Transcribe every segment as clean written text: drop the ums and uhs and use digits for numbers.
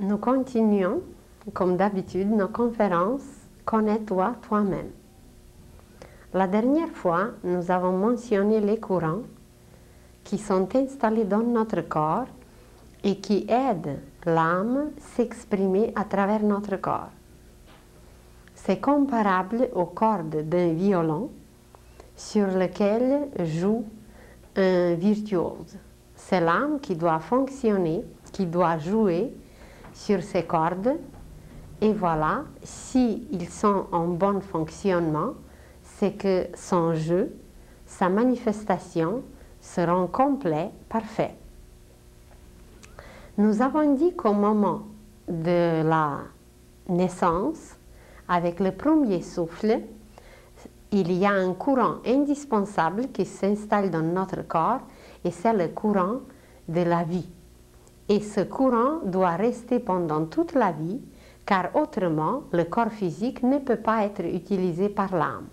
Nous continuons, comme d'habitude, nos conférences « Connais-toi toi-même ». La dernière fois, nous avons mentionné les courants qui sont installés dans notre corps et qui aident l'âme à s'exprimer à travers notre corps. C'est comparable aux cordes d'un violon sur lequel joue un virtuose. C'est l'âme qui doit fonctionner, qui doit jouer sur ces cordes, et voilà, s'ils sont en bon fonctionnement, c'est que son jeu, sa manifestation seront complets, parfaits. Nous avons dit qu'au moment de la naissance, avec le premier souffle, il y a un courant indispensable qui s'installe dans notre corps et c'est le courant de la vie. Et ce courant doit rester pendant toute la vie, car autrement, le corps physique ne peut pas être utilisé par l'âme.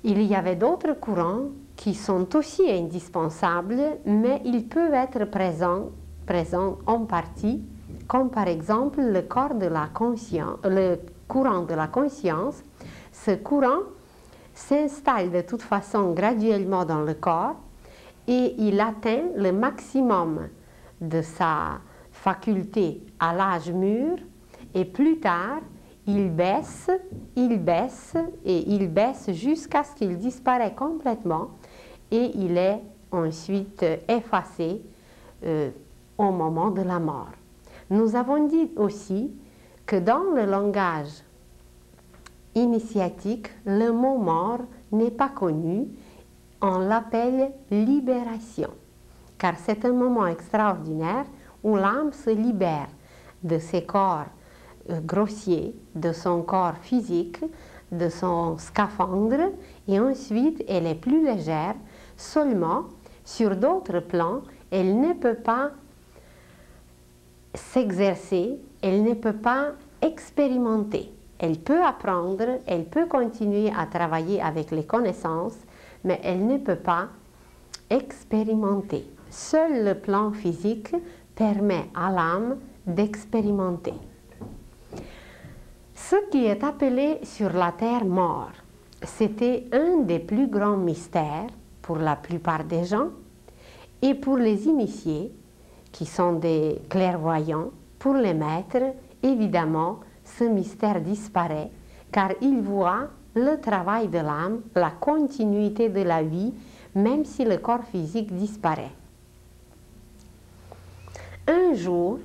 Il y avait d'autres courants qui sont aussi indispensables, mais ils peuvent être présents en partie, comme par exemple le courant de la conscience. Ce courant s'installe de toute façon graduellement dans le corps et il atteint le maximum de sa faculté à l'âge mûr et plus tard il baisse jusqu'à ce qu'il disparaisse complètement et il est ensuite effacé au moment de la mort. Nous avons dit aussi que dans le langage initiatique, le mot mort n'est pas connu, on l'appelle libération, car c'est un moment extraordinaire où l'âme se libère de ses corps grossiers, de son corps physique, de son scaphandre, et ensuite elle est plus légère, seulement sur d'autres plans, elle ne peut pas s'exercer, elle ne peut pas expérimenter. Elle peut apprendre, elle peut continuer à travailler avec les connaissances, mais elle ne peut pas expérimenter. Seul le plan physique permet à l'âme d'expérimenter. Ce qui est appelé sur la terre mort, c'était un des plus grands mystères pour la plupart des gens et pour les initiés qui sont des clairvoyants, pour les maîtres, évidemment, ce mystère disparaît car ils voient le travail de l'âme, la continuité de la vie, même si le corps physique disparaît. Un jour,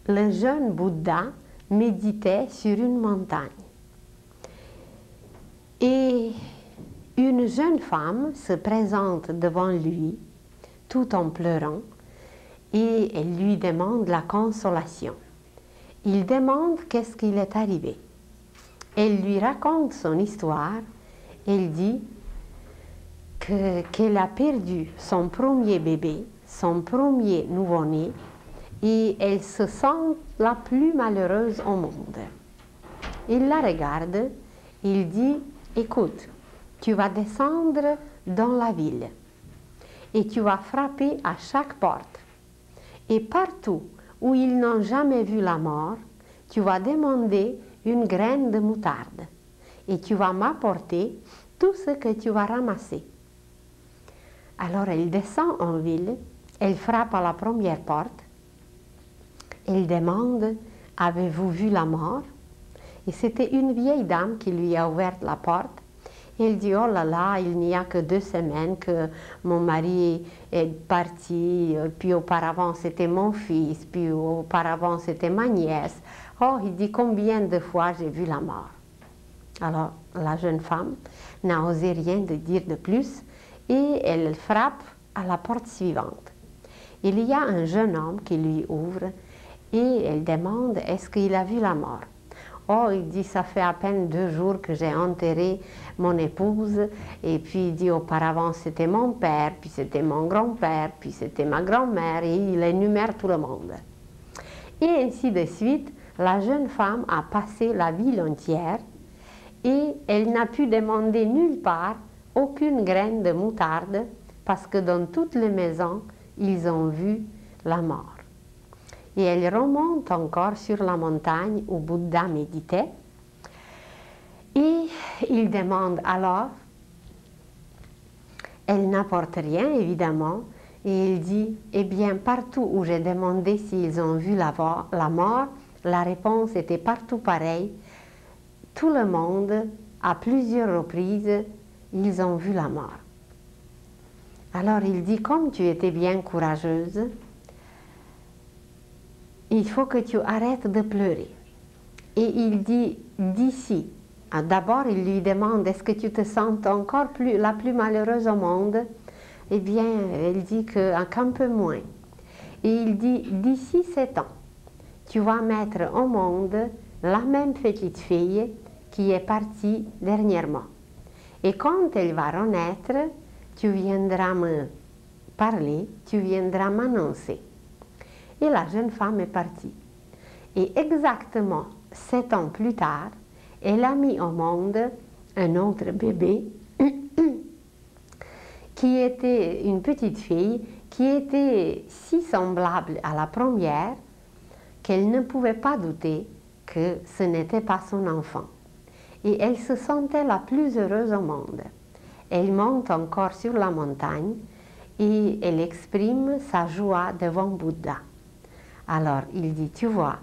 le jeune Bouddha méditait sur une montagne et une jeune femme se présente devant lui tout en pleurant et elle lui demande la consolation. Il demande qu'est-ce qu'il est arrivé. Elle lui raconte son histoire. Elle dit qu'elle a perdu son premier bébé, son premier nouveau-né, et elle se sent la plus malheureuse au monde. Il la regarde, il dit, écoute, tu vas descendre dans la ville et tu vas frapper à chaque porte. Et partout où ils n'ont jamais vu la mort, tu vas demander une graine de moutarde et tu vas m'apporter tout ce que tu vas ramasser. Alors elle descend en ville, elle frappe à la première porte, elle demande « Avez-vous vu la mort ?» Et c'était une vieille dame qui lui a ouvert la porte. Elle dit « Oh là là, il n'y a que 2 semaines que mon mari est parti, puis auparavant c'était mon fils, puis auparavant c'était ma nièce. Oh, il dit combien de fois j'ai vu la mort. » Alors la jeune femme n'a osé rien dire de plus et elle frappe à la porte suivante. Il y a un jeune homme qui lui ouvre et elle demande « Est-ce qu'il a vu la mort ?» Oh, il dit, ça fait à peine 2 jours que j'ai enterré mon épouse, et puis il dit, auparavant c'était mon père, puis c'était mon grand-père, puis c'était ma grand-mère, et il énumère tout le monde. Et ainsi de suite, la jeune femme a passé la ville entière, et elle n'a pu demander nulle part aucune graine de moutarde, parce que dans toutes les maisons, ils ont vu la mort. Et elle remonte encore sur la montagne où Bouddha méditait. Et il demande alors, elle n'apporte rien évidemment, et il dit, eh bien partout où j'ai demandé s'ils ont vu la mort, la réponse était partout pareille. Tout le monde, à plusieurs reprises, ils ont vu la mort. Alors il dit, comme tu étais bien courageuse, il faut que tu arrêtes de pleurer. Et il dit, d'ici, d'abord il lui demande, est-ce que tu te sens encore la plus malheureuse au monde? Eh bien, elle dit qu'un peu moins. Et il dit, d'ici 7 ans, tu vas mettre au monde la même petite fille qui est partie dernièrement. Et quand elle va renaître, tu viendras me parler, tu viendras m'annoncer. Et la jeune femme est partie. Et exactement 7 ans plus tard, elle a mis au monde un autre bébé qui était une petite fille qui était si semblable à la première qu'elle ne pouvait pas douter que ce n'était pas son enfant. Et elle se sentait la plus heureuse au monde. Elle monte encore sur la montagne et elle exprime sa joie devant Bouddha. Alors il dit, tu vois,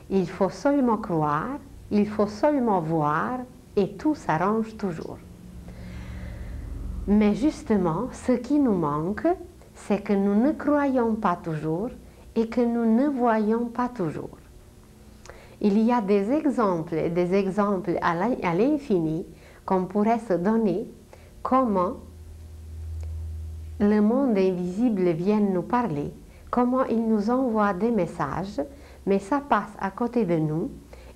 il faut seulement croire, il faut seulement voir et tout s'arrange toujours. Mais justement, ce qui nous manque, c'est que nous ne croyons pas toujours et que nous ne voyons pas toujours. Il y a des exemples à l'infini qu'on pourrait se donner comment le monde invisible vient nous parler, comment il nous envoie des messages, mais ça passe à côté de nous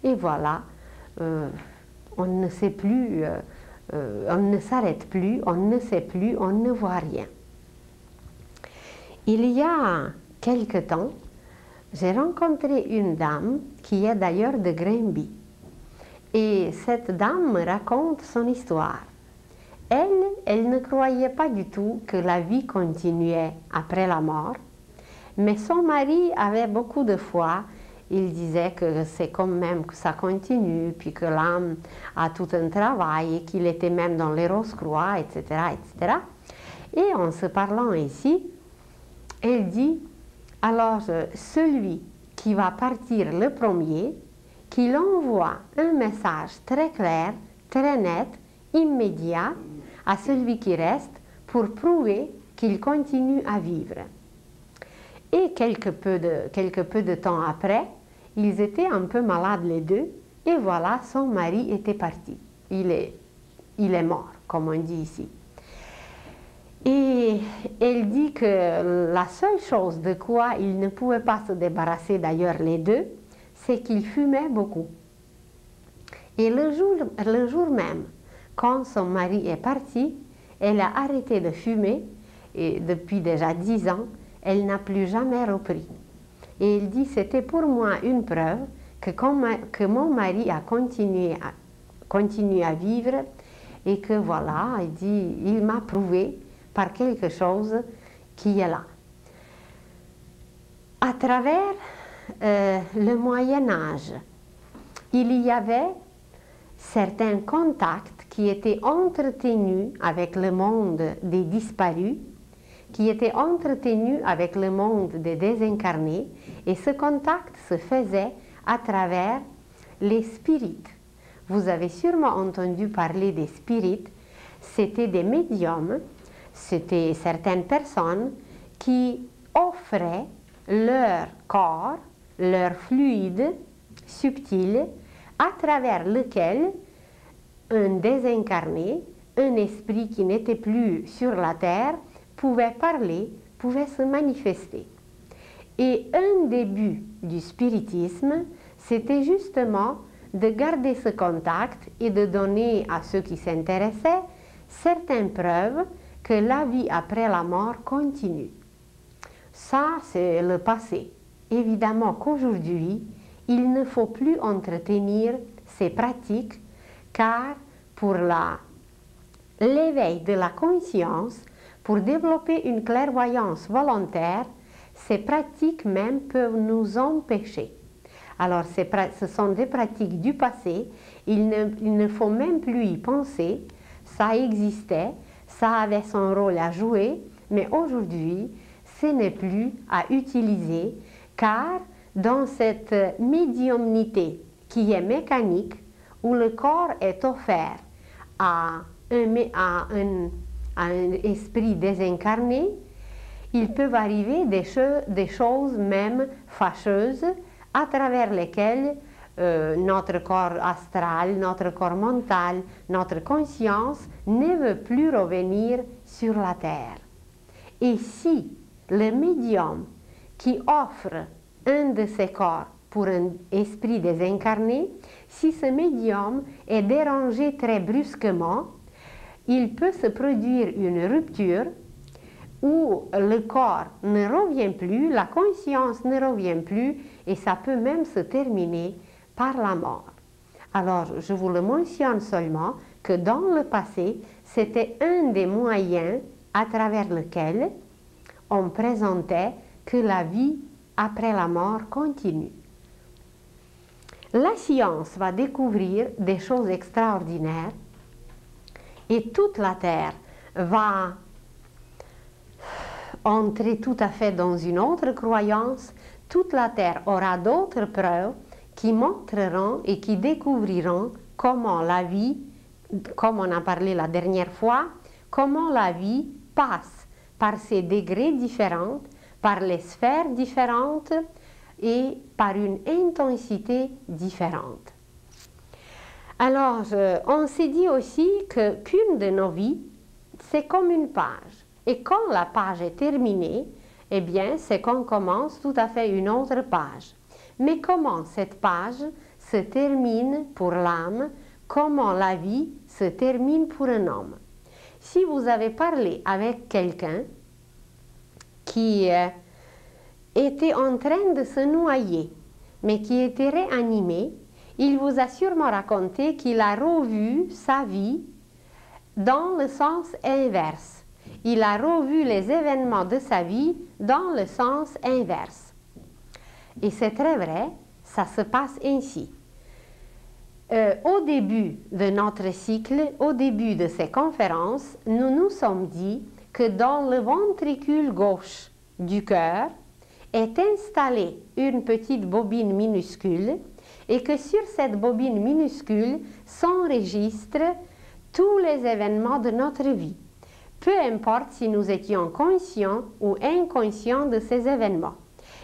et voilà, on ne sait plus, on ne s'arrête plus, on ne sait plus, on ne voit rien. Il y a quelque temps, j'ai rencontré une dame qui est d'ailleurs de Granby. Et cette dame me raconte son histoire. Elle ne croyait pas du tout que la vie continuait après la mort, mais son mari avait beaucoup de foi. Il disait que c'est quand même que ça continue, puis que l'âme a tout un travail, et qu'il était même dans les Rose-Croix, etc., etc. Et en se parlant ici, elle dit, alors celui qui va partir le premier, qu'il envoie un message très clair, très net, immédiat à celui qui reste pour prouver qu'il continue à vivre. Et quelque peu de temps après, ils étaient un peu malades les deux, et voilà, son mari était parti. Il est mort, comme on dit ici. Et elle dit que la seule chose de quoi il ne pouvait pas se débarrasser, d'ailleurs les deux, c'est qu'il fumait beaucoup. Et le jour même, quand son mari est parti, elle a arrêté de fumer, et depuis déjà 10 ans, elle n'a plus jamais repris. Et il dit, c'était pour moi une preuve que mon mari a continué à vivre, et que voilà, il dit, il m'a prouvé par quelque chose qui est là. À travers le Moyen-Âge, il y avait certains contacts qui étaient entretenus avec le monde des disparus, qui étaient entretenus avec le monde des désincarnés, et ce contact se faisait à travers les spirites. Vous avez sûrement entendu parler des spirites. C'était des médiums, c'était certaines personnes qui offraient leur corps, leur fluide subtil, à travers lequel un désincarné, un esprit qui n'était plus sur la terre, pouvait parler, pouvait se manifester. Et un des buts du spiritisme, c'était justement de garder ce contact et de donner à ceux qui s'intéressaient certaines preuves que la vie après la mort continue. Ça, c'est le passé. Évidemment qu'aujourd'hui, il ne faut plus entretenir ces pratiques, car pour l'éveil de la conscience, pour développer une clairvoyance volontaire, ces pratiques même peuvent nous empêcher. Alors, ce sont des pratiques du passé, il ne faut même plus y penser, ça existait, ça avait son rôle à jouer, mais aujourd'hui, ce n'est plus à utiliser, car dans cette médiumnité qui est mécanique, où le corps est offert à un esprit désincarné, il peut arriver des choses même fâcheuses à travers lesquelles notre corps astral, notre corps mental, notre conscience ne veut plus revenir sur la terre. Et si le médium qui offre un de ses corps pour un esprit désincarné, si ce médium est dérangé très brusquement, il peut se produire une rupture où le corps ne revient plus, la conscience ne revient plus, et ça peut même se terminer par la mort. Alors, je vous le mentionne seulement que dans le passé, c'était un des moyens à travers lequel on présentait que la vie après la mort continue. La science va découvrir des choses extraordinaires et toute la Terre va entrer tout à fait dans une autre croyance. Toute la Terre aura d'autres preuves qui montreront et qui découvriront comment la vie, comme on a parlé la dernière fois, comment la vie passe par ces degrés différents, par les sphères différentes et par une intensité différente. Alors, on s'est dit aussi qu'une de nos vies, c'est comme une page. Et quand la page est terminée, eh bien, c'est qu'on commence tout à fait une autre page. Mais comment cette page se termine pour l'âme, comment la vie se termine pour un homme. Si vous avez parlé avec quelqu'un qui était en train de se noyer, mais qui était réanimé, il vous a sûrement raconté qu'il a revu sa vie dans le sens inverse. Il a revu les événements de sa vie dans le sens inverse. Et c'est très vrai, ça se passe ainsi. Au début de notre cycle, au début de ces conférences, nous nous sommes dit que dans le ventricule gauche du cœur est installée une petite bobine minuscule et que sur cette bobine minuscule s'enregistrent tous les événements de notre vie. Peu importe si nous étions conscients ou inconscients de ces événements.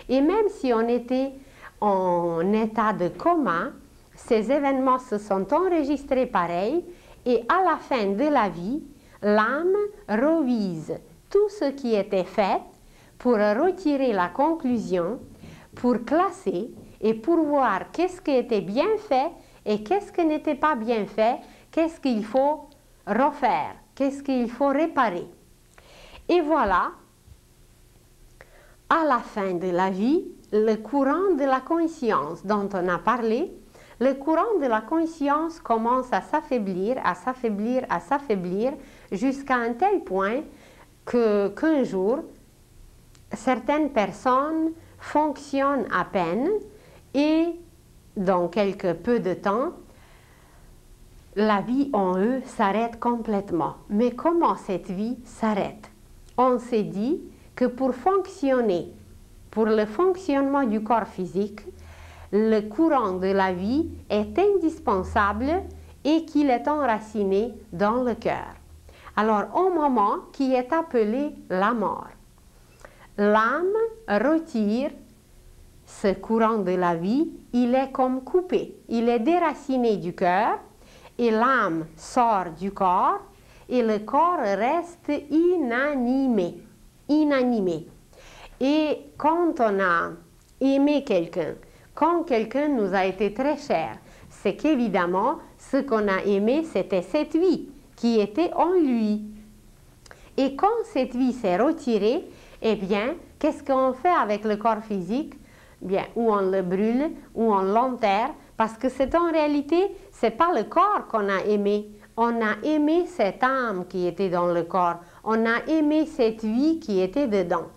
Et même si on était en état de coma, ces événements se sont enregistrés pareil et à la fin de la vie, l'âme revise tout ce qui était fait pour retirer la conclusion, pour classer et pour voir qu'est-ce qui était bien fait et qu'est-ce qui n'était pas bien fait, qu'est-ce qu'il faut refaire, qu'est-ce qu'il faut réparer. Et voilà, à la fin de la vie, le courant de la conscience dont on a parlé, le courant de la conscience commence à s'affaiblir, à s'affaiblir, à s'affaiblir, jusqu'à un tel point qu'un jour, certaines personnes fonctionnent à peine et dans quelque peu de temps, la vie en eux s'arrête complètement. Mais comment cette vie s'arrête? On s'est dit que pour fonctionner, pour le fonctionnement du corps physique, le courant de la vie est indispensable et qu'il est enraciné dans le cœur. Alors, au moment qui est appelé la mort, l'âme retire ce courant de la vie, il est comme coupé, il est déraciné du cœur et l'âme sort du corps et le corps reste inanimé. Et quand on a aimé quelqu'un, quand quelqu'un nous a été très cher, c'est qu'évidemment, ce qu'on a aimé, c'était cette vie qui était en lui. Et quand cette vie s'est retirée, eh bien, qu'est-ce qu'on fait avec le corps physique? Bien, ou on le brûle, ou on l'enterre, parce que c'est en réalité, ce n'est pas le corps qu'on a aimé. On a aimé cette âme qui était dans le corps. On a aimé cette vie qui était dedans.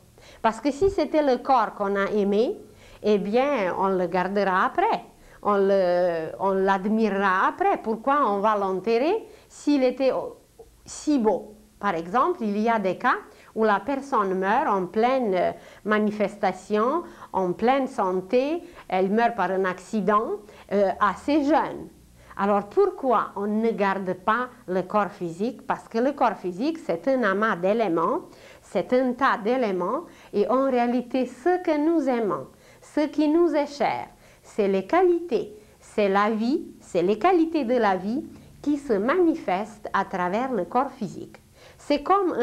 Parce que si c'était le corps qu'on a aimé, eh bien, on le gardera après. On l'admirera après. Pourquoi on va l'enterrer s'il était si beau? Par exemple, il y a des cas où la personne meurt en pleine manifestation, en pleine santé, elle meurt par un accident assez jeune. Alors pourquoi on ne garde pas le corps physique? Parce que le corps physique, c'est un amas d'éléments, c'est un tas d'éléments, et en réalité, ce que nous aimons, ce qui nous est cher, c'est les qualités, c'est la vie, c'est les qualités de la vie qui se manifestent à travers le corps physique. C'est comme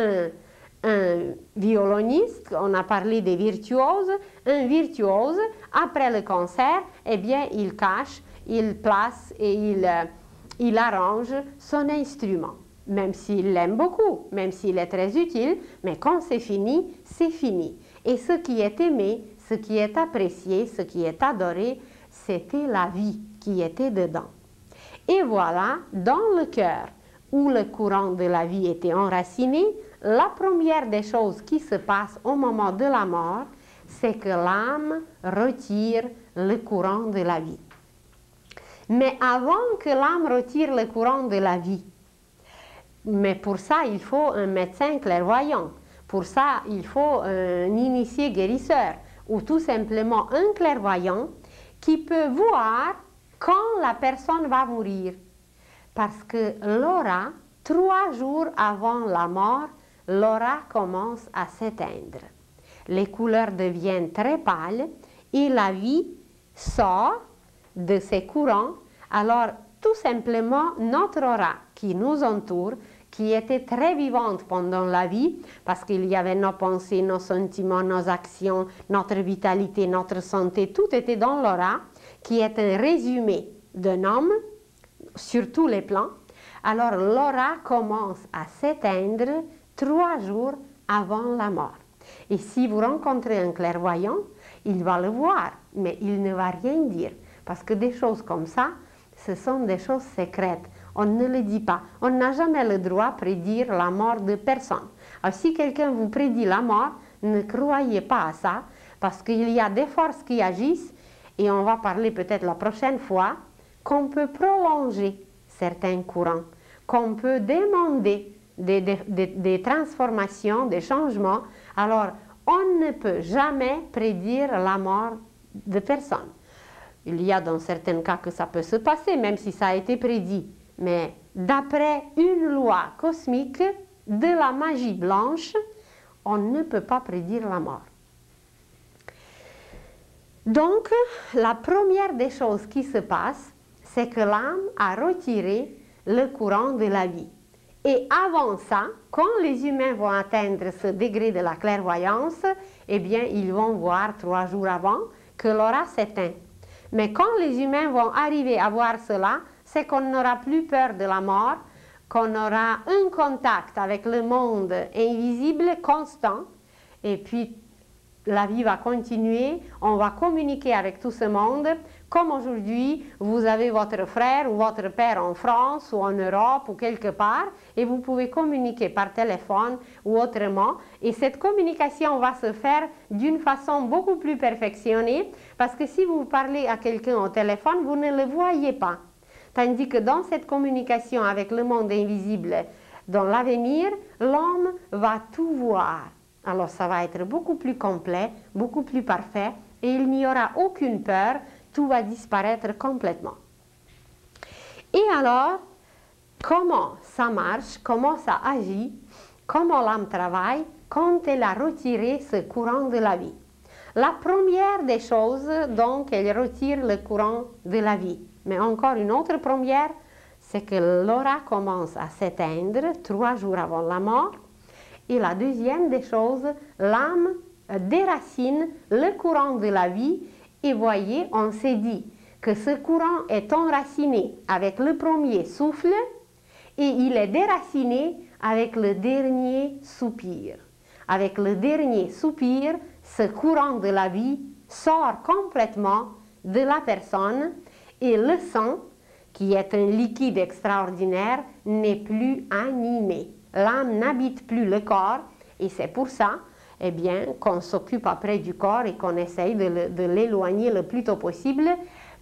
un violoniste, on a parlé des virtuoses, un virtuose, après le concert, eh bien, il cache, il place et il arrange son instrument. Même s'il l'aime beaucoup, même s'il est très utile, mais quand c'est fini, c'est fini. Et ce qui est aimé, ce qui est apprécié, ce qui est adoré, c'était la vie qui était dedans. Et voilà, dans le cœur où le courant de la vie était enraciné, la première des choses qui se passe au moment de la mort, c'est que l'âme retire le courant de la vie. Mais avant que l'âme retire le courant de la vie, mais pour ça, il faut un médecin clairvoyant. Pour ça, il faut un initié guérisseur ou tout simplement un clairvoyant qui peut voir quand la personne va mourir. Parce que l'aura, 3 jours avant la mort, l'aura commence à s'éteindre. Les couleurs deviennent très pâles et la vie sort de ces courants. Alors, tout simplement, notre aura qui nous entoure, qui était très vivante pendant la vie, parce qu'il y avait nos pensées, nos sentiments, nos actions, notre vitalité, notre santé, tout était dans l'aura, qui est un résumé d'un homme sur tous les plans. Alors l'aura commence à s'éteindre 3 jours avant la mort. Et si vous rencontrez un clairvoyant, il va le voir, mais il ne va rien dire, parce que des choses comme ça, ce sont des choses secrètes. On ne le dit pas. On n'a jamais le droit de prédire la mort de personne. Alors, si quelqu'un vous prédit la mort, ne croyez pas à ça, parce qu'il y a des forces qui agissent, et on va parler peut-être la prochaine fois, qu'on peut prolonger certains courants, qu'on peut demander des transformations, des changements. Alors, on ne peut jamais prédire la mort de personne. Il y a dans certains cas que ça peut se passer, même si ça a été prédit. Mais d'après une loi cosmique de la magie blanche, on ne peut pas prédire la mort. Donc, la première des choses qui se passe, c'est que l'âme a retiré le courant de la vie. Et avant ça, quand les humains vont atteindre ce degré de la clairvoyance, eh bien, ils vont voir 3 jours avant que l'aura s'éteint. Mais quand les humains vont arriver à voir cela, c'est qu'on n'aura plus peur de la mort, qu'on aura un contact avec le monde invisible constant, et puis la vie va continuer, on va communiquer avec tout ce monde, comme aujourd'hui, vous avez votre frère ou votre père en France ou en Europe ou quelque part, et vous pouvez communiquer par téléphone ou autrement, et cette communication va se faire d'une façon beaucoup plus perfectionnée, parce que si vous parlez à quelqu'un au téléphone, vous ne le voyez pas. Tandis que dans cette communication avec le monde invisible, dans l'avenir, l'homme va tout voir. Alors ça va être beaucoup plus complet, beaucoup plus parfait, et il n'y aura aucune peur, tout va disparaître complètement. Et alors, comment ça marche, comment ça agit, comment l'âme travaille quand elle a retiré ce courant de la vie? La première des choses, donc, elle retire le courant de la vie. Mais encore une autre première, c'est que l'aura commence à s'éteindre 3 jours avant la mort. Et la deuxième des choses, l'âme déracine le courant de la vie. Et voyez, on s'est dit que ce courant est enraciné avec le premier souffle et il est déraciné avec le dernier soupir. Avec le dernier soupir, ce courant de la vie sort complètement de la personne et le sang, qui est un liquide extraordinaire, n'est plus animé. L'âme n'habite plus le corps et c'est pour ça eh bien, qu'on s'occupe après du corps et qu'on essaye de l'éloigner le plus tôt possible,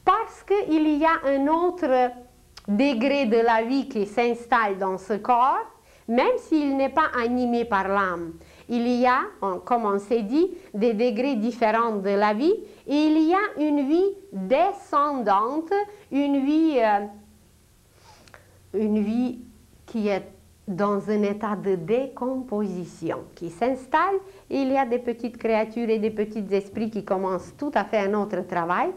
parce qu'il y a un autre degré de la vie qui s'installe dans ce corps, même s'il n'est pas animé par l'âme. Il y a, comme on s'est dit, des degrés différents de la vie, et il y a une vie descendante, une vie qui est dans un état de décomposition, qui s'installe, et il y a des petites créatures et des petits esprits qui commencent tout à fait un autre travail.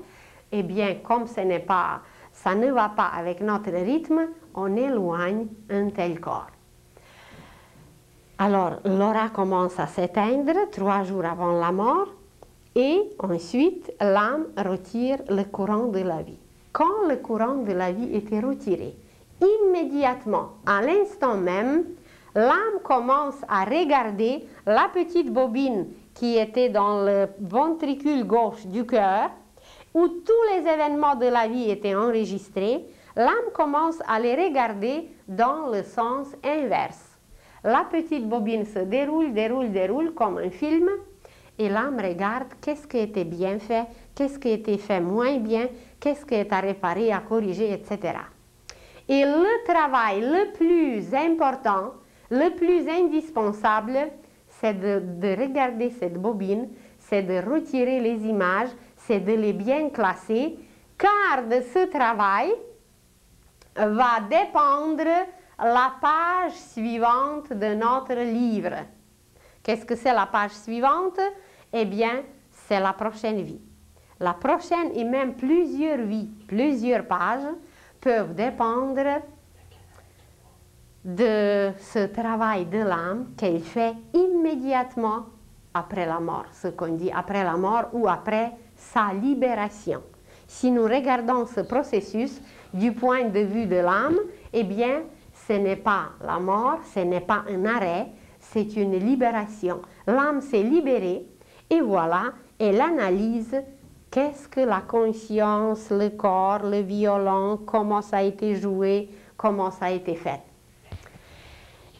Eh bien, comme ça ne va pas avec notre rythme, on éloigne un tel corps. Alors, l'aura commence à s'éteindre 3 jours avant la mort, et ensuite, l'âme retire le courant de la vie. Quand le courant de la vie était retiré, immédiatement, à l'instant même, l'âme commence à regarder la petite bobine qui était dans le ventricule gauche du cœur, où tous les événements de la vie étaient enregistrés. L'âme commence à les regarder dans le sens inverse. La petite bobine se déroule comme un film, et l'âme regarde qu'est-ce qui était bien fait, qu'est-ce qui était fait moins bien, qu'est-ce qui est à réparer, à corriger, etc. Et le travail le plus important, le plus indispensable, c'est de regarder cette bobine, c'est de retirer les images, c'est de les bien classer, car de ce travail va dépendre la page suivante de notre livre. Qu'est-ce que c'est la page suivante? Eh bien, c'est la prochaine vie. La prochaine et même plusieurs vies, plusieurs pages peuvent dépendre de ce travail de l'âme qu'elle fait immédiatement après la mort, ce qu'on dit après la mort ou après sa libération. Si nous regardons ce processus du point de vue de l'âme, eh bien, ce n'est pas la mort, ce n'est pas un arrêt, c'est une libération. L'âme s'est libérée et voilà, elle analyse qu'est-ce que la conscience, le corps, le violon, comment ça a été joué, comment ça a été fait.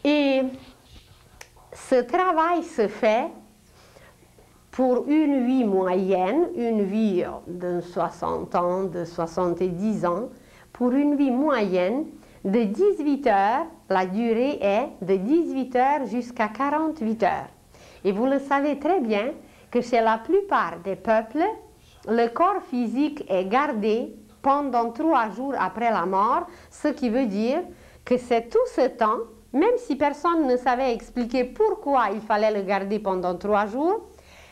Et ce travail se fait pour une vie moyenne, une vie de 60 ans, de 70 ans, pour une vie moyenne de 18 heures, la durée est de 18 heures jusqu'à 48 heures. Et vous le savez très bien que chez la plupart des peuples, le corps physique est gardé pendant 3 jours après la mort, ce qui veut dire que c'est tout ce temps, même si personne ne savait expliquer pourquoi il fallait le garder pendant 3 jours,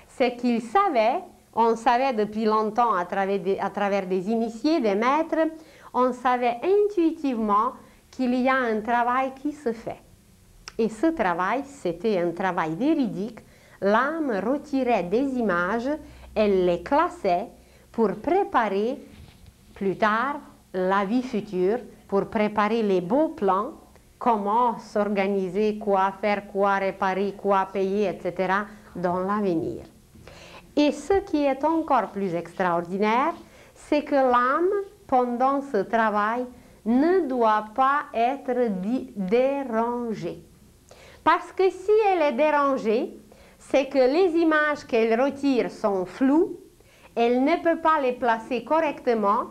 c'est qu'il savait, on savait depuis longtemps à travers des initiés, des maîtres, on savait intuitivement qu'il y a un travail qui se fait. Et ce travail, c'était un travail véridique. L'âme retirait des images, elle les classait pour préparer plus tard la vie future, pour préparer les beaux plans, comment s'organiser, quoi faire, quoi réparer, quoi payer, etc. dans l'avenir. Et ce qui est encore plus extraordinaire, c'est que l'âme, pendant ce travail, ne doit pas être dérangée. Parce que si elle est dérangée, c'est que les images qu'elle retire sont floues, elle ne peut pas les placer correctement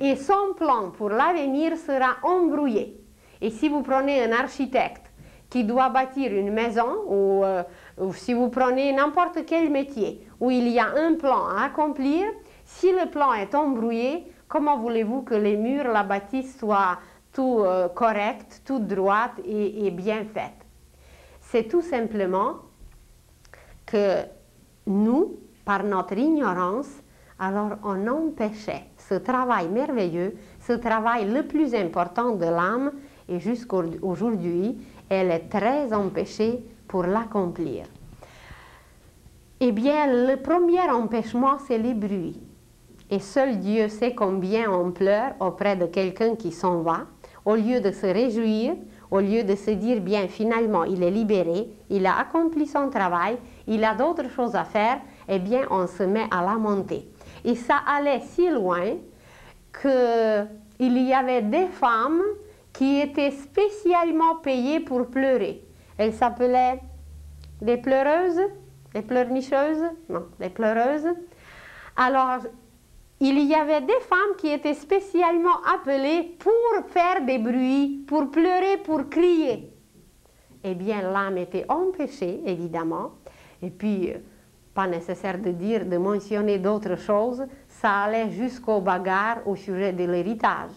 et son plan pour l'avenir sera embrouillé. Et si vous prenez un architecte qui doit bâtir une maison ou si vous prenez n'importe quel métier où il y a un plan à accomplir, si le plan est embrouillé, comment voulez-vous que les murs, la bâtisse soient tout correctes, tout droites et bien faites? C'est tout simplement que nous, par notre ignorance, alors on empêchait ce travail merveilleux, ce travail le plus important de l'âme, et jusqu'aujourd'hui, elle est très empêchée pour l'accomplir. Eh bien, le premier empêchement, c'est les bruits. Et seul Dieu sait combien on pleure auprès de quelqu'un qui s'en va, au lieu de se réjouir, au lieu de se dire, bien, finalement, il est libéré, il a accompli son travail, il a d'autres choses à faire, eh bien, on se met à lamenter. Et ça allait si loin qu'il y avait des femmes qui étaient spécialement payées pour pleurer. Elles s'appelaient des pleureuses, les pleurnicheuses, non, les pleureuses. Alors, il y avait des femmes qui étaient spécialement appelées pour faire des bruits, pour pleurer, pour crier. Eh bien, l'âme était empêchée, évidemment, et puis, pas nécessaire de mentionner d'autres choses, ça allait jusqu'aux bagarres au sujet de l'héritage.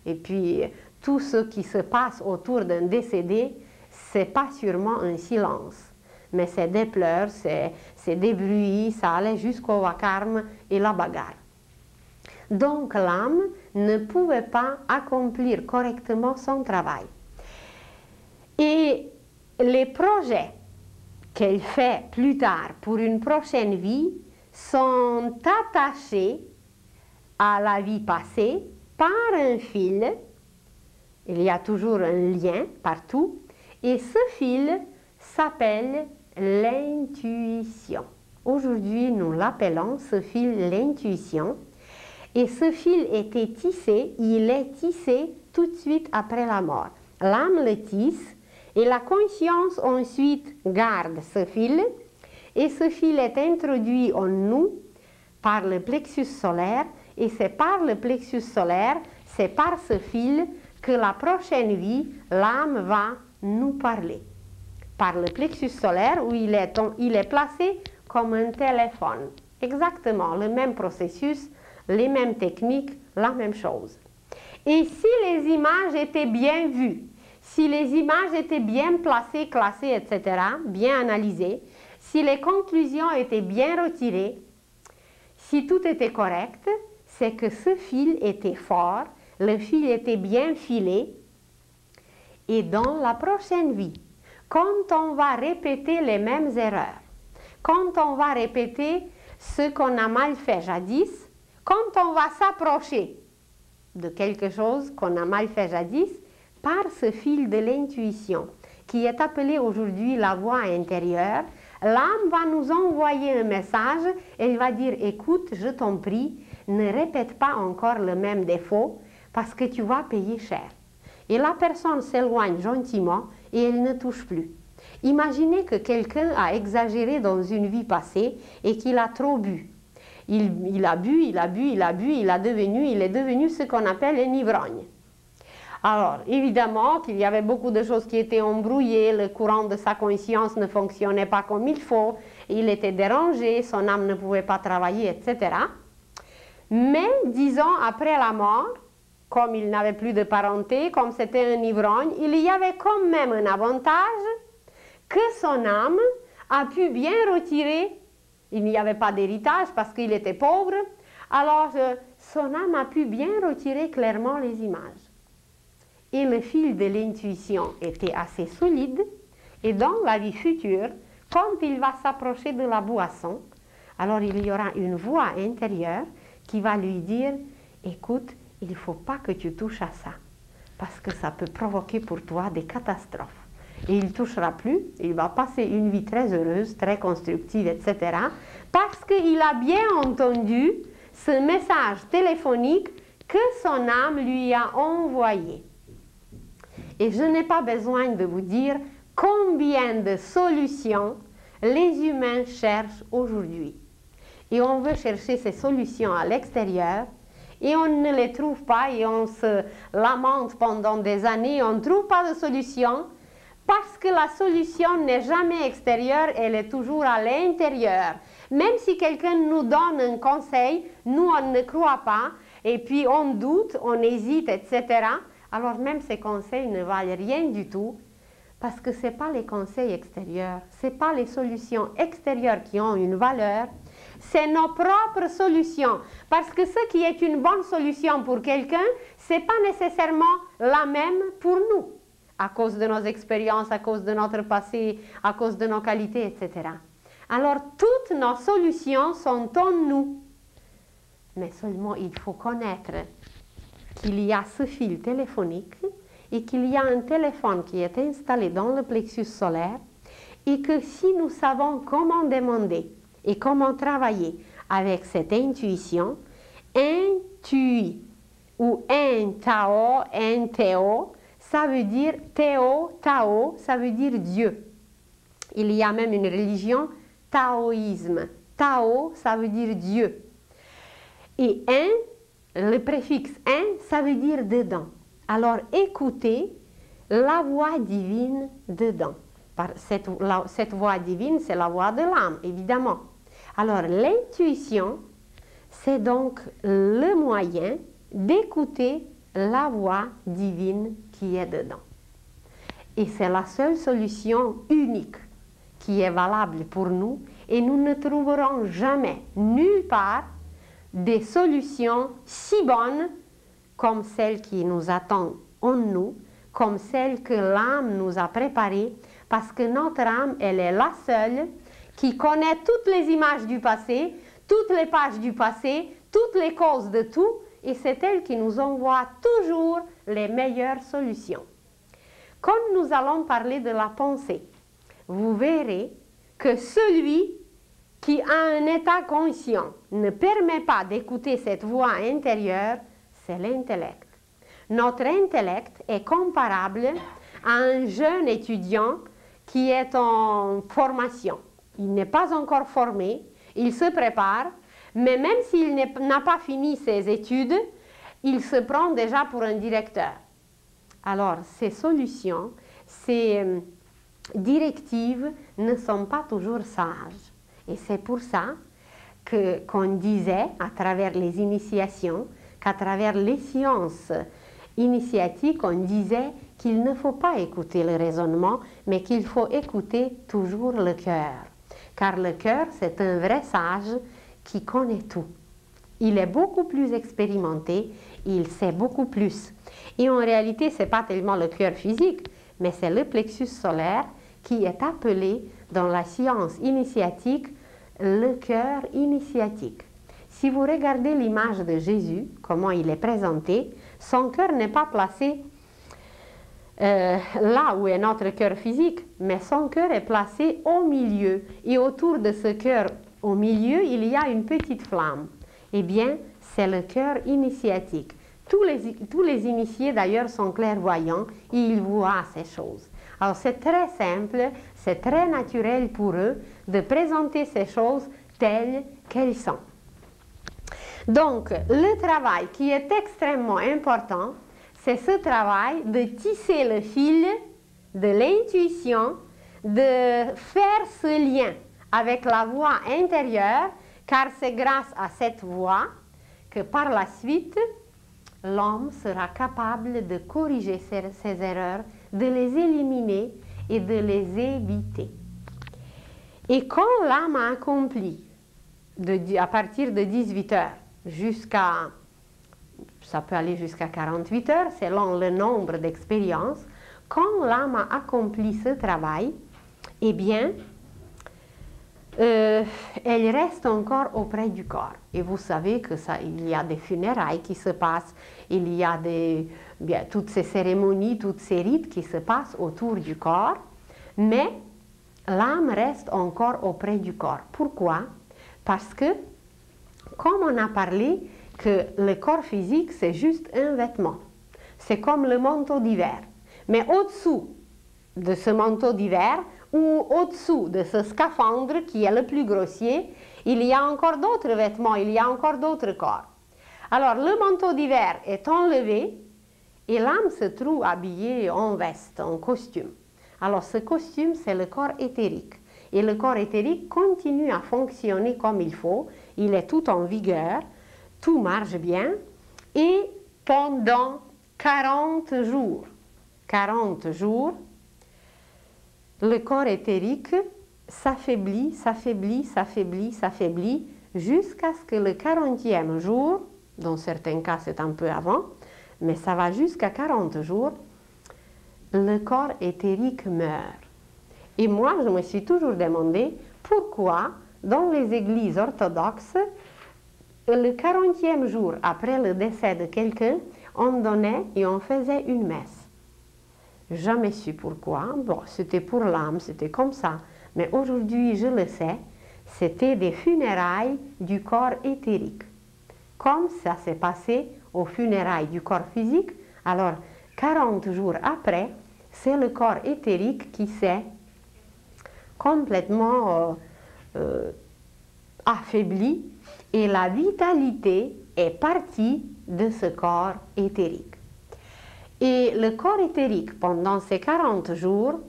Et puis, tout ce qui se passe autour d'un décédé, c'est pas sûrement un silence, mais c'est des pleurs, c'est des bruits, ça allait jusqu'au vacarme et la bagarre. Donc l'âme ne pouvait pas accomplir correctement son travail. Et les projets qu'elle fait plus tard pour une prochaine vie sont attachés à la vie passée par un fil. Il y a toujours un lien partout, et ce fil s'appelle l'intuition. Aujourd'hui, nous l'appelons ce fil l'intuition, et ce fil était tissé, il est tissé tout de suite après la mort. L'âme le tisse, et la conscience ensuite garde ce fil, et ce fil est introduit en nous par le plexus solaire, et c'est par le plexus solaire, c'est par ce fil que la prochaine vie, l'âme va nous parler. Par le plexus solaire où il est placé comme un téléphone. Exactement le même processus, les mêmes techniques, la même chose. Et si les images étaient bien vues, si les images étaient bien placées, classées, etc., bien analysées, si les conclusions étaient bien retirées, si tout était correct, c'est que ce fil était fort, le fil était bien filé, et dans la prochaine vie, quand on va répéter les mêmes erreurs, quand on va répéter ce qu'on a mal fait jadis, quand on va s'approcher de quelque chose qu'on a mal fait jadis, par ce fil de l'intuition, qui est appelé aujourd'hui la voix intérieure, l'âme va nous envoyer un message, elle va dire, écoute, je t'en prie, ne répète pas encore le même défaut, parce que tu vas payer cher. Et la personne s'éloigne gentiment et elle ne touche plus. Imaginez que quelqu'un a exagéré dans une vie passée et qu'il a trop bu. Il a bu, il a bu, il a bu, il est devenu ce qu'on appelle un ivrogne. Alors, évidemment qu'il y avait beaucoup de choses qui étaient embrouillées, le courant de sa conscience ne fonctionnait pas comme il faut, il était dérangé, son âme ne pouvait pas travailler, etc. Mais, disons, après la mort, comme il n'avait plus de parenté, comme c'était un ivrogne, il y avait quand même un avantage que son âme a pu bien retirer. Il n'y avait pas d'héritage parce qu'il était pauvre, alors son âme a pu bien retirer clairement les images. Et le fil de l'intuition était assez solide, et dans la vie future, quand il va s'approcher de la boisson, alors il y aura une voix intérieure qui va lui dire, écoute, il ne faut pas que tu touches à ça, parce que ça peut provoquer pour toi des catastrophes. Et il ne touchera plus, il va passer une vie très heureuse, très constructive, etc. Parce qu'il a bien entendu ce message téléphonique que son âme lui a envoyé. Et je n'ai pas besoin de vous dire combien de solutions les humains cherchent aujourd'hui. Et on veut chercher ces solutions à l'extérieur, et on ne les trouve pas, et on se lamente pendant des années, on ne trouve pas de solution, parce que la solution n'est jamais extérieure, elle est toujours à l'intérieur. Même si quelqu'un nous donne un conseil, nous on ne croit pas, et puis on doute, on hésite, etc. Alors même ces conseils ne valent rien du tout, parce que ce n'est pas les conseils extérieurs, ce n'est pas les solutions extérieures qui ont une valeur, c'est nos propres solutions. Parce que ce qui est une bonne solution pour quelqu'un, ce n'est pas nécessairement la même pour nous, à cause de nos expériences, à cause de notre passé, à cause de nos qualités, etc. Alors toutes nos solutions sont en nous. Mais seulement il faut connaître qu'il y a ce fil téléphonique et qu'il y a un téléphone qui est installé dans le plexus solaire et que si nous savons comment demander et comment travailler avec cette intuition, intui ou intao, inteo, ça veut dire Théo, Tao, ça veut dire Dieu. Il y a même une religion taoïsme. Tao, ça veut dire Dieu. Et un, le préfixe un, ça veut dire dedans. Alors écoutez la voix divine dedans. Cette voix divine, c'est la voix de l'âme, évidemment. Alors l'intuition, c'est donc le moyen d'écouter la voix divine qui est dedans. Et c'est la seule solution unique qui est valable pour nous, et nous ne trouverons jamais, nulle part, des solutions si bonnes comme celle qui nous attend en nous, comme celle que l'âme nous a préparée, parce que notre âme, elle est la seule qui connaît toutes les images du passé, toutes les pages du passé, toutes les causes de tout, et c'est elle qui nous envoie toujours les meilleures solutions. Comme nous allons parler de la pensée, vous verrez que celui qui a un état conscient ne permet pas d'écouter cette voix intérieure, c'est l'intellect. Notre intellect est comparable à un jeune étudiant qui est en formation. Il n'est pas encore formé, il se prépare, mais même s'il n'a pas fini ses études, il se prend déjà pour un directeur. Alors, ces solutions, ces directives ne sont pas toujours sages. Et c'est pour ça qu'on disait, à travers les initiations, qu'à travers les sciences initiatiques, on disait qu'il ne faut pas écouter le raisonnement, mais qu'il faut écouter toujours le cœur. Car le cœur, c'est un vrai sage qui connaît tout. Il est beaucoup plus expérimenté, il sait beaucoup plus. Et en réalité, ce n'est pas tellement le cœur physique, mais c'est le plexus solaire qui est appelé dans la science initiatique le cœur initiatique. Si vous regardez l'image de Jésus, comment il est présenté, son cœur n'est pas placé là où est notre cœur physique, mais son cœur est placé au milieu. Et autour de ce cœur, au milieu, il y a une petite flamme. Eh bien, c'est le cœur initiatique. Tous les initiés, d'ailleurs, sont clairvoyants et ils voient ces choses. Alors, c'est très simple, c'est très naturel pour eux de présenter ces choses telles qu'elles sont. Donc, le travail qui est extrêmement important, c'est ce travail de tisser le fil de l'intuition, de faire ce lien avec la voix intérieure, car c'est grâce à cette voix que par la suite, l'homme sera capable de corriger ses erreurs, de les éliminer et de les éviter. Et quand l'âme a accompli, à partir de 18 heures jusqu'à, ça peut aller jusqu'à 48 heures, selon le nombre d'expériences, quand l'âme a accompli ce travail, eh bien, elle reste encore auprès du corps. Et vous savez que il y a des funérailles qui se passent, il y a toutes ces cérémonies, toutes ces rites qui se passent autour du corps, mais l'âme reste encore auprès du corps. Pourquoi? Parce que, comme on a parlé, que le corps physique, c'est juste un vêtement. C'est comme le manteau d'hiver. Mais au-dessous de ce manteau d'hiver, ou au-dessous de ce scaphandre qui est le plus grossier, il y a encore d'autres vêtements, il y a encore d'autres corps. Alors, le manteau d'hiver est enlevé et l'âme se trouve habillée en veste, en costume. Alors, ce costume, c'est le corps éthérique. Et le corps éthérique continue à fonctionner comme il faut. Il est tout en vigueur, tout marche bien. Et pendant 40 jours, le corps éthérique s'affaiblit, s'affaiblit, s'affaiblit, s'affaiblit, jusqu'à ce que le 40e jour, dans certains cas c'est un peu avant, mais ça va jusqu'à 40 jours, le corps éthérique meurt. Et moi, je me suis toujours demandé pourquoi, dans les églises orthodoxes, le 40e jour après le décès de quelqu'un, on donnait et on faisait une messe. Jamais su pourquoi. Bon, c'était pour l'âme, c'était comme ça. Mais aujourd'hui, je le sais, c'était des funérailles du corps éthérique. Comme ça s'est passé aux funérailles du corps physique, alors 40 jours après, c'est le corps éthérique qui s'est complètement affaibli et la vitalité est partie de ce corps éthérique. Et le corps éthérique, pendant ces 40 jours,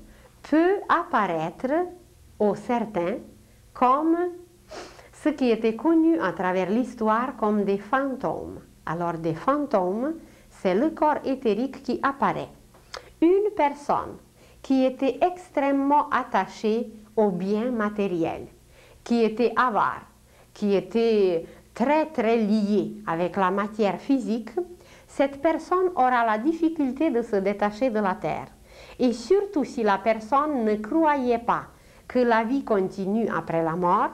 peut apparaître aux certains comme ce qui était connu à travers l'histoire comme des fantômes. Alors des fantômes, c'est le corps éthérique qui apparaît. Une personne qui était extrêmement attachée aux biens matériels, qui était avare, qui était très liée avec la matière physique, cette personne aura la difficulté de se détacher de la terre. Et surtout si la personne ne croyait pas que la vie continue après la mort,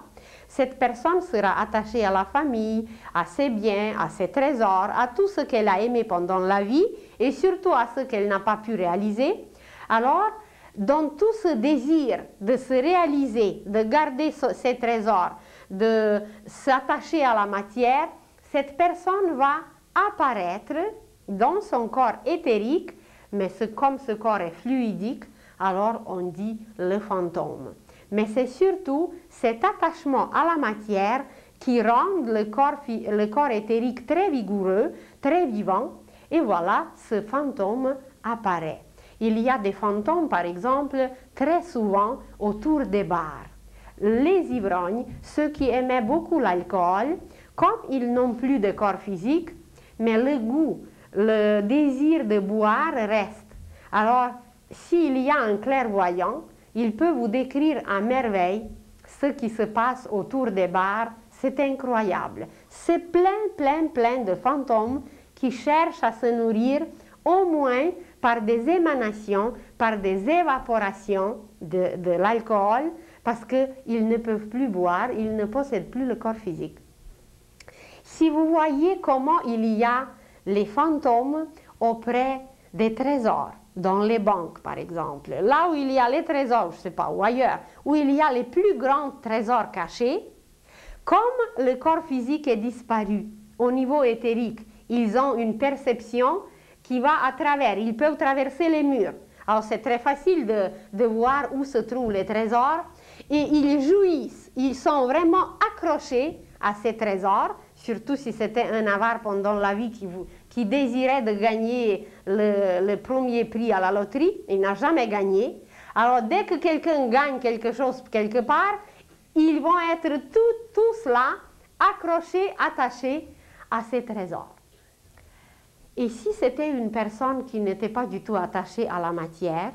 cette personne sera attachée à la famille, à ses biens, à ses trésors, à tout ce qu'elle a aimé pendant la vie et surtout à ce qu'elle n'a pas pu réaliser. Alors, dans tout ce désir de se réaliser, de garder ses trésors, de s'attacher à la matière, cette personne va apparaître dans son corps éthérique, mais comme ce corps est fluidique, alors on dit le fantôme. Mais c'est surtout cet attachement à la matière qui rend le corps éthérique très vigoureux, très vivant, et voilà, ce fantôme apparaît. Il y a des fantômes, par exemple, très souvent autour des bars. Les ivrognes, ceux qui aimaient beaucoup l'alcool, comme ils n'ont plus de corps physique, mais le goût, le désir de boire reste. Alors, s'il y a un clairvoyant, il peut vous décrire à merveille ce qui se passe autour des bars. C'est incroyable. C'est plein de fantômes qui cherchent à se nourrir au moins par des émanations, par des évaporations de l'alcool, parce qu'ils ne peuvent plus boire, ils ne possèdent plus le corps physique. Si vous voyez comment il y a les fantômes auprès des trésors, dans les banques par exemple, là où il y a les trésors, je ne sais pas, ou ailleurs, où il y a les plus grands trésors cachés, comme le corps physique est disparu au niveau éthérique, ils ont une perception qui va à travers, ils peuvent traverser les murs. Alors c'est très facile de voir où se trouvent les trésors et ils jouissent, ils sont vraiment accrochés à ces trésors, surtout si c'était un avare pendant la vie qui désirait de gagner le premier prix à la loterie, il n'a jamais gagné. Alors dès que quelqu'un gagne quelque chose quelque part, ils vont être tous là, accrochés, attachés à ces trésors. Et si c'était une personne qui n'était pas du tout attachée à la matière,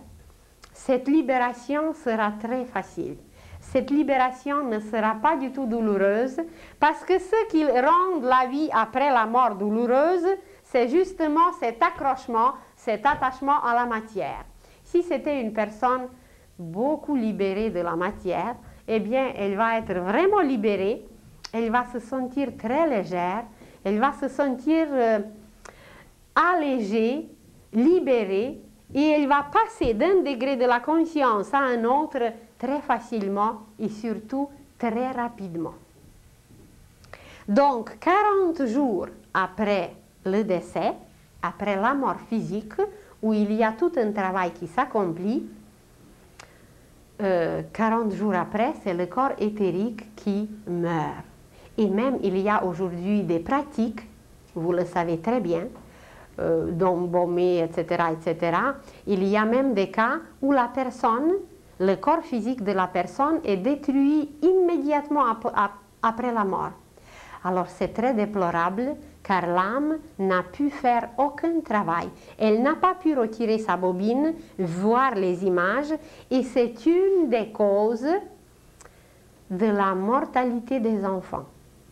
cette libération sera très facile. Cette libération ne sera pas du tout douloureuse parce que ce qui rend la vie après la mort douloureuse, c'est justement cet accrochement, cet attachement à la matière. Si c'était une personne beaucoup libérée de la matière, eh bien, elle va être vraiment libérée, elle va se sentir très légère, elle va se sentir allégée, libérée, et elle va passer d'un degré de la conscience à un autre très facilement et surtout très rapidement. Donc, 40 jours après le décès, après la mort physique, où il y a tout un travail qui s'accomplit, 40 jours après, c'est le corps éthérique qui meurt. Et même, il y a aujourd'hui des pratiques, vous le savez très bien, d'embaumer, etc., etc. Il y a même des cas où la personne, le corps physique de la personne est détruit immédiatement après la mort. Alors c'est très déplorable car l'âme n'a pu faire aucun travail. Elle n'a pas pu retirer sa bobine, voir les images et c'est une des causes de la mortalité des enfants.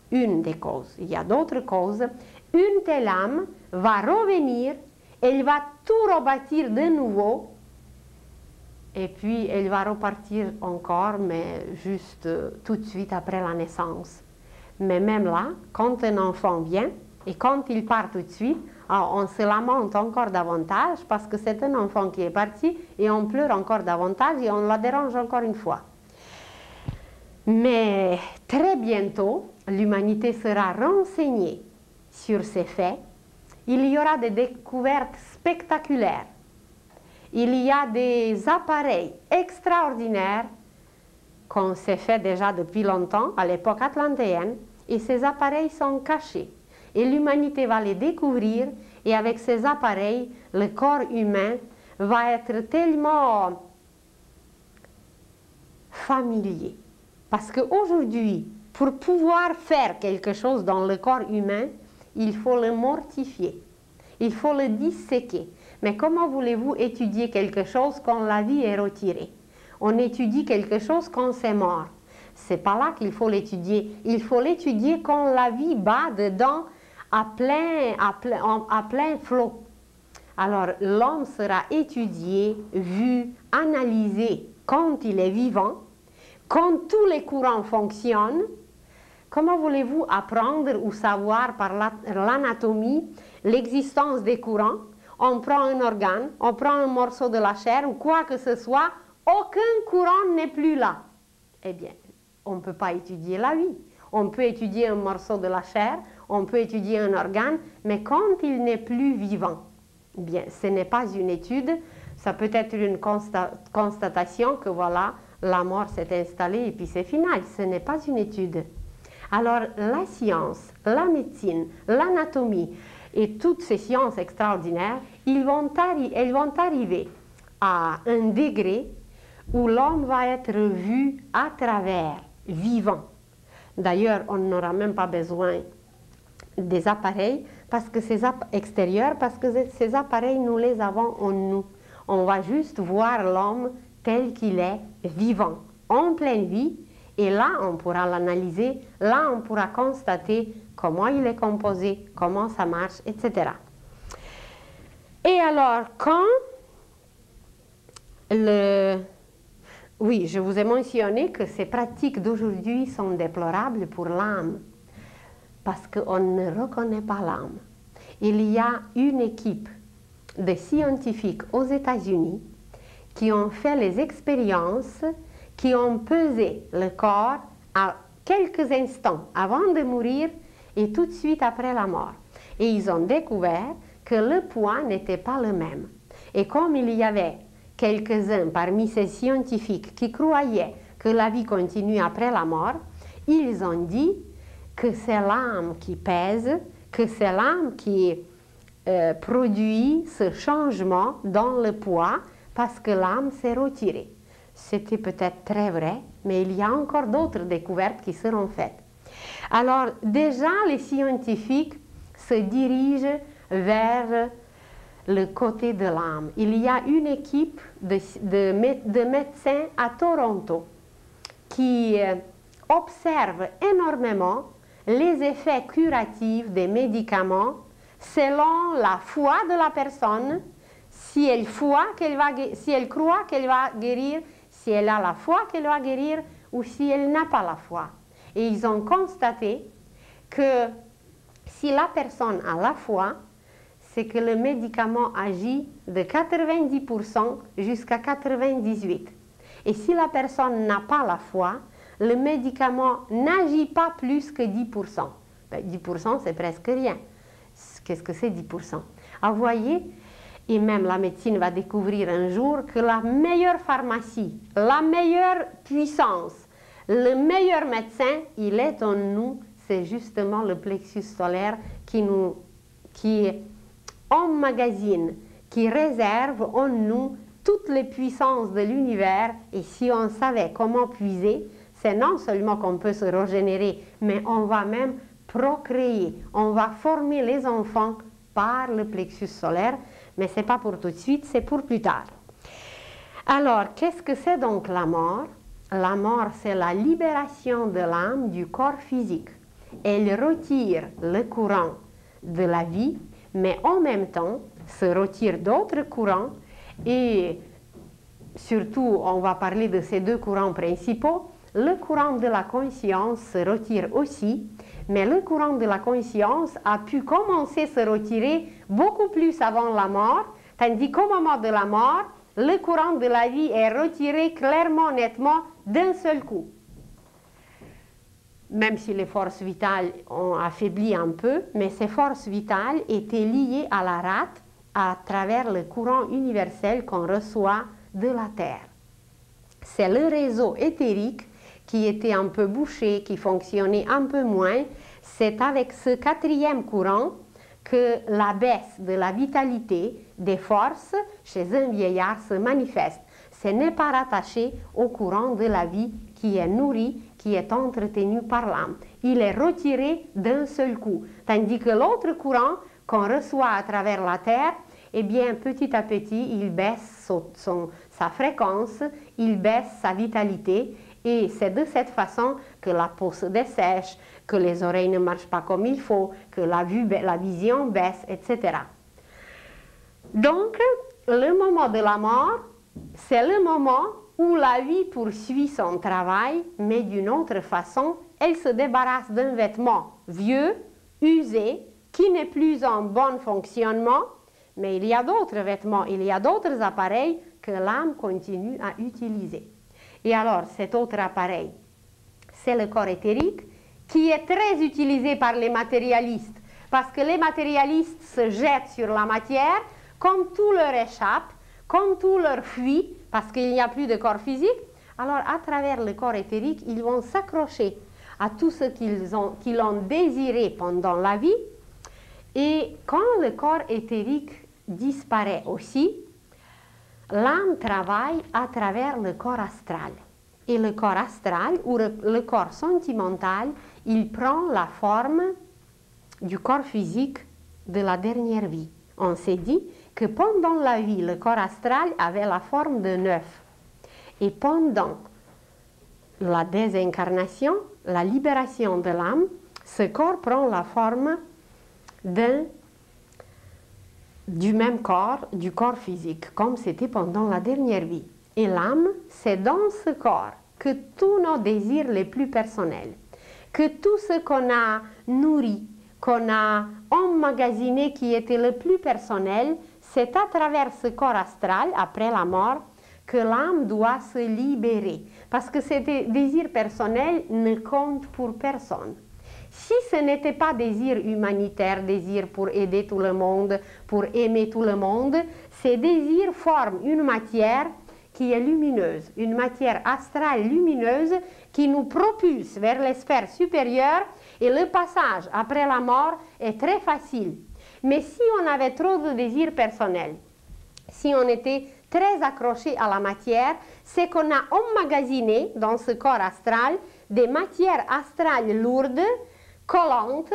Une des causes. Il y a d'autres causes. Une telle âme va revenir, elle va tout rebâtir de nouveau et puis elle va repartir encore, mais juste tout de suite après la naissance. Mais même là, quand un enfant vient et quand il part tout de suite, alors on se lamente encore davantage parce que c'est un enfant qui est parti et on pleure encore davantage et on la dérange encore une fois. Mais très bientôt, l'humanité sera renseignée sur ces faits. Il y aura des découvertes spectaculaires. Il y a des appareils extraordinaires qu'on s'est fait déjà depuis longtemps, à l'époque atlantéenne, et ces appareils sont cachés. Et l'humanité va les découvrir, et avec ces appareils, le corps humain va être tellement familier. Parce qu'aujourd'hui, pour pouvoir faire quelque chose dans le corps humain, il faut le mortifier, il faut le disséquer. Mais comment voulez-vous étudier quelque chose quand la vie est retirée? On étudie quelque chose quand c'est mort. C'est pas là qu'il faut l'étudier. Il faut l'étudier quand la vie bat dedans à plein flot. Alors l'homme sera étudié, vu, analysé quand il est vivant, quand tous les courants fonctionnent. Comment voulez-vous apprendre ou savoir par l'anatomie l'existence des courants? On prend un organe, on prend un morceau de la chair ou quoi que ce soit, aucun courant n'est plus là. Eh bien, on ne peut pas étudier la vie. On peut étudier un morceau de la chair, on peut étudier un organe, mais quand il n'est plus vivant, eh bien, ce n'est pas une étude, ça peut être une constatation que voilà, la mort s'est installée et puis c'est final. Ce n'est pas une étude. Alors, la science, la médecine, l'anatomie et toutes ces sciences extraordinaires, elles vont arriver à un degré où l'homme va être vu à travers, vivant. D'ailleurs, on n'aura même pas besoin des appareils extérieurs parce que ces appareils, nous les avons en nous. On va juste voir l'homme tel qu'il est, vivant, en pleine vie, et là, on pourra l'analyser, là, on pourra constater comment il est composé, comment ça marche, etc. Et alors, Oui, je vous ai mentionné que ces pratiques d'aujourd'hui sont déplorables pour l'âme, parce qu'on ne reconnaît pas l'âme. Il y a une équipe de scientifiques aux États-Unis qui ont fait les expériences, qui ont pesé le corps à quelques instants avant de mourir et tout de suite après la mort. Et ils ont découvert que le poids n'était pas le même. Et comme il y avait quelques-uns parmi ces scientifiques qui croyaient que la vie continue après la mort, ils ont dit que c'est l'âme qui pèse, que c'est l'âme qui produit ce changement dans le poids parce que l'âme s'est retirée. C'était peut-être très vrai, mais il y a encore d'autres découvertes qui seront faites. Alors déjà, les scientifiques se dirigent vers le côté de l'âme. Il y a une équipe de médecins à Toronto qui observe énormément les effets curatifs des médicaments selon la foi de la personne, si elle croit qu'elle va guérir, si elle a la foi qu'elle va guérir ou si elle n'a pas la foi. Et ils ont constaté que si la personne a la foi, c'est que le médicament agit de 90% jusqu'à 98%. Et si la personne n'a pas la foi, le médicament n'agit pas plus que 10%. Ben, 10% c'est presque rien. Qu'est-ce que c'est 10%? Ah, vous voyez, et même la médecine va découvrir un jour que la meilleure pharmacie, la meilleure puissance, le meilleur médecin, il est en nous, c'est justement le plexus solaire qui emmagasine, qui réserve en nous toutes les puissances de l'univers. Et si on savait comment puiser, c'est non seulement qu'on peut se régénérer, mais on va même procréer, on va former les enfants par le plexus solaire, mais ce n'est pas pour tout de suite, c'est pour plus tard. Alors, qu'est-ce que c'est donc la mort? La mort, c'est la libération de l'âme du corps physique. Elle retire le courant de la vie, mais en même temps se retire d'autres courants et surtout, on va parler de ces deux courants principaux. Le courant de la conscience se retire aussi, mais le courant de la conscience a pu commencer à se retirer beaucoup plus avant la mort, tandis qu'au moment de la mort, le courant de la vie est retiré clairement, nettement, d'un seul coup. Même si les forces vitales ont affaibli un peu, mais ces forces vitales étaient liées à la rate à travers le courant universel qu'on reçoit de la Terre. C'est le réseau éthérique qui était un peu bouché, qui fonctionnait un peu moins, c'est avec ce quatrième courant que la baisse de la vitalité, des forces chez un vieillard se manifeste. Ce n'est pas rattaché au courant de la vie qui est nourri, qui est entretenu par l'âme. Il est retiré d'un seul coup. Tandis que l'autre courant qu'on reçoit à travers la terre, eh bien, petit à petit, il baisse sa fréquence, il baisse sa vitalité. Et c'est de cette façon que la peau se dessèche, que les oreilles ne marchent pas comme il faut, que la vision baisse, etc. Donc, le moment de la mort, c'est le moment où la vie poursuit son travail, mais d'une autre façon. Elle se débarrasse d'un vêtement vieux, usé, qui n'est plus en bon fonctionnement, mais il y a d'autres vêtements, il y a d'autres appareils que l'âme continue à utiliser. Et alors, cet autre appareil, c'est le corps éthérique, qui est très utilisé par les matérialistes, parce que les matérialistes se jettent sur la matière, comme tout leur échappe, comme tout leur fuit, parce qu'il n'y a plus de corps physique. Alors, à travers le corps éthérique, ils vont s'accrocher à tout ce qu'ils ont désiré pendant la vie. Et quand le corps éthérique disparaît aussi, l'âme travaille à travers le corps astral. Et le corps astral, ou le corps sentimental, il prend la forme du corps physique de la dernière vie. On s'est dit que pendant la vie, le corps astral avait la forme d'un œuf. Et pendant la désincarnation, la libération de l'âme, ce corps prend la forme du même corps, du corps physique, comme c'était pendant la dernière vie. Et l'âme, c'est dans ce corps que tous nos désirs les plus personnels, que tout ce qu'on a nourri, qu'on a emmagasiné qui était le plus personnel, c'est à travers ce corps astral, après la mort, que l'âme doit se libérer. Parce que ces désirs personnels ne comptent pour personne. Si ce n'était pas désir humanitaire, désir pour aider tout le monde, pour aimer tout le monde, ces désirs forment une matière qui est lumineuse, une matière astrale lumineuse qui nous propulse vers les sphères supérieures, et le passage après la mort est très facile. Mais si on avait trop de désirs personnels, si on était très accroché à la matière, c'est qu'on a emmagasiné dans ce corps astral des matières astrales lourdes, collantes,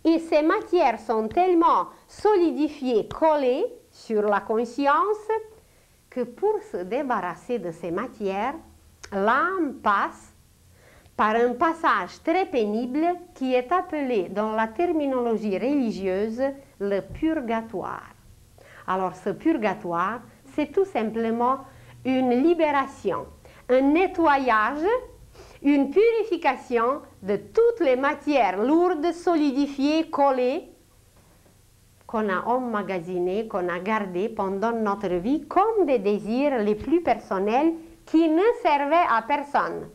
et ces matières sont tellement solidifiées, collées sur la conscience, que pour se débarrasser de ces matières, l'âme passe par un passage très pénible qui est appelé dans la terminologie religieuse le purgatoire. Alors ce purgatoire, c'est tout simplement une libération, un nettoyage, une purification de toutes les matières lourdes, solidifiées, collées, qu'on a emmagasinées, qu'on a gardées pendant notre vie comme des désirs les plus personnels qui ne servaient à personne.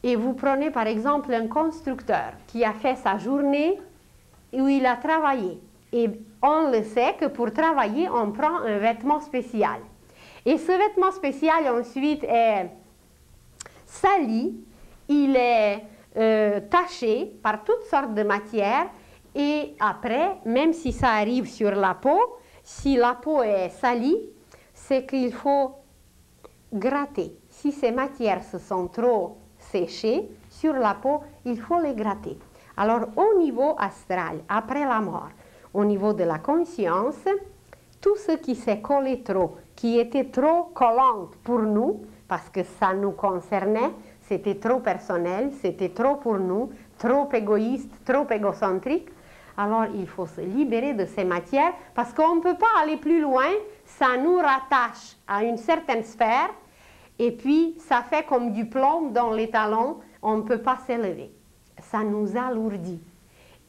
Et vous prenez par exemple un constructeur qui a fait sa journée où il a travaillé. Et on le sait que pour travailler, on prend un vêtement spécial. Et ce vêtement spécial ensuite est sali, il est taché par toutes sortes de matières. Et après, même si ça arrive sur la peau, si la peau est salie, c'est qu'il faut gratter. Si ces matières se sont trop séchées sur la peau, il faut les gratter. Alors, au niveau astral, après la mort, au niveau de la conscience, tout ce qui s'est collé trop, qui était trop collant pour nous, parce que ça nous concernait, c'était trop personnel, c'était trop pour nous, trop égoïste, trop égocentrique. Alors, il faut se libérer de ces matières parce qu'on ne peut pas aller plus loin, ça nous rattache à une certaine sphère et puis ça fait comme du plomb dans les talons, on ne peut pas s'élever. Ça nous alourdit.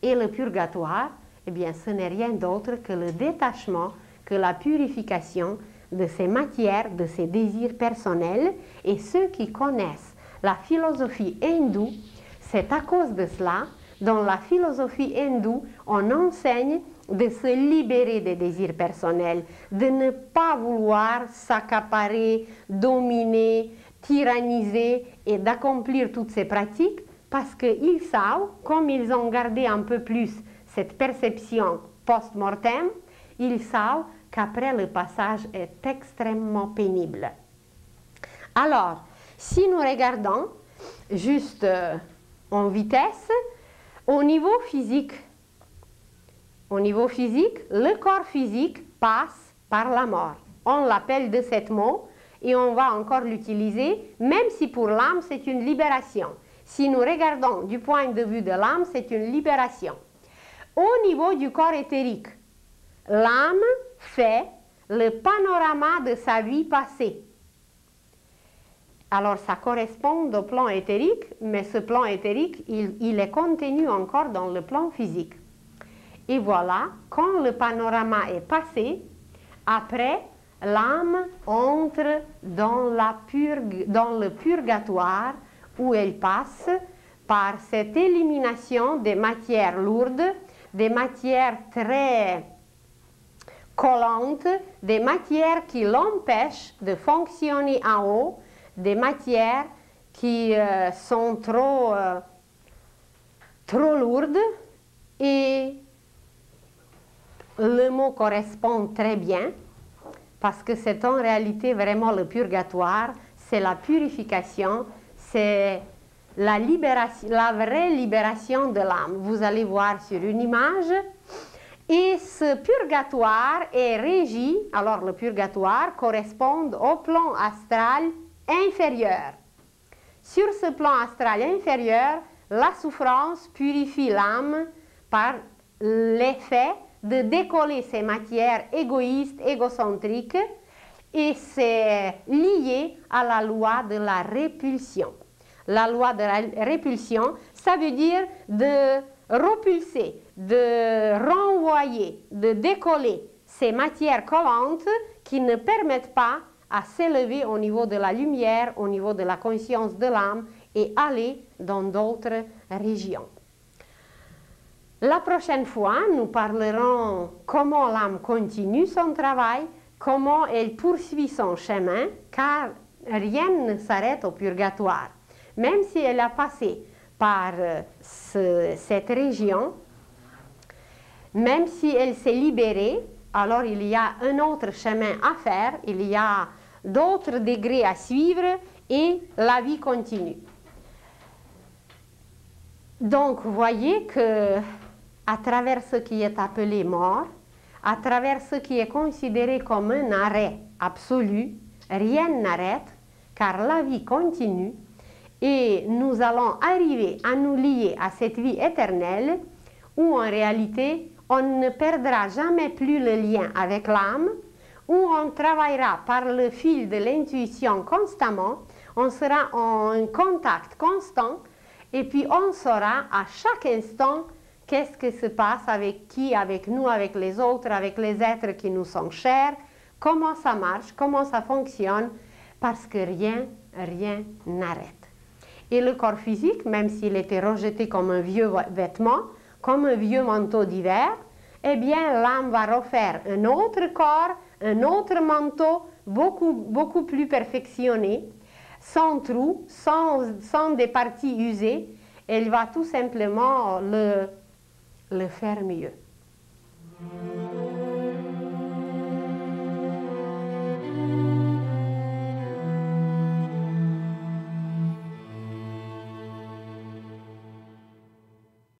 Et le purgatoire, eh bien, ce n'est rien d'autre que le détachement, que la purification de ces matières, de ces désirs personnels. Et ceux qui connaissent la philosophie hindoue, c'est à cause de cela. Dans la philosophie hindoue, on enseigne de se libérer des désirs personnels, de ne pas vouloir s'accaparer, dominer, tyranniser et d'accomplir toutes ces pratiques parce qu'ils savent, comme ils ont gardé un peu plus cette perception post-mortem, ils savent qu'après le passage est extrêmement pénible. Alors, si nous regardons juste en vitesse, au niveau physique, le corps physique passe par la mort. On l'appelle de ce mot et on va encore l'utiliser, même si pour l'âme c'est une libération. Si nous regardons du point de vue de l'âme, c'est une libération. Au niveau du corps éthérique, l'âme fait le panorama de sa vie passée. Alors ça correspond au plan éthérique, mais ce plan éthérique, il est contenu encore dans le plan physique. Et voilà, quand le panorama est passé, après, l'âme entre dans le purgatoire où elle passe par cette élimination des matières lourdes, des matières très collantes, des matières qui l'empêchent de fonctionner en haut, des matières qui sont trop lourdes, et le mot correspond très bien parce que c'est en réalité vraiment le purgatoire, c'est la purification, c'est la libération, la vraie libération de l'âme. Vous allez voir sur une image. Et ce purgatoire est régi, alors le purgatoire correspond au plan astral inférieur. Sur ce plan astral inférieur, la souffrance purifie l'âme par l'effet de décoller ces matières égoïstes, égocentriques, et c'est lié à la loi de la répulsion. La loi de la répulsion, ça veut dire de repulser, de renvoyer, de décoller ces matières collantes qui ne permettent pas à s'élever au niveau de la lumière, au niveau de la conscience de l'âme et aller dans d'autres régions. La prochaine fois, nous parlerons comment l'âme continue son travail, comment elle poursuit son chemin, car rien ne s'arrête au purgatoire. Même si elle a passé par cette région, même si elle s'est libérée, alors il y a un autre chemin à faire, il y a d'autres degrés à suivre et la vie continue. Donc, vous voyez que à travers ce qui est appelé mort, à travers ce qui est considéré comme un arrêt absolu, rien n'arrête, car la vie continue et nous allons arriver à nous lier à cette vie éternelle où en réalité on ne perdra jamais plus le lien avec l'âme, où on travaillera par le fil de l'intuition constamment, on sera en contact constant et puis on saura à chaque instant qu'est-ce qui se passe avec qui, avec nous, avec les autres, avec les êtres qui nous sont chers, comment ça marche, comment ça fonctionne, parce que rien n'arrête. Et le corps physique, même s'il était rejeté comme un vieux vêtement, comme un vieux manteau d'hiver, eh bien l'âme va refaire un autre corps, un autre manteau, beaucoup plus perfectionné, sans trous, sans des parties usées. Elle va tout simplement le faire mieux.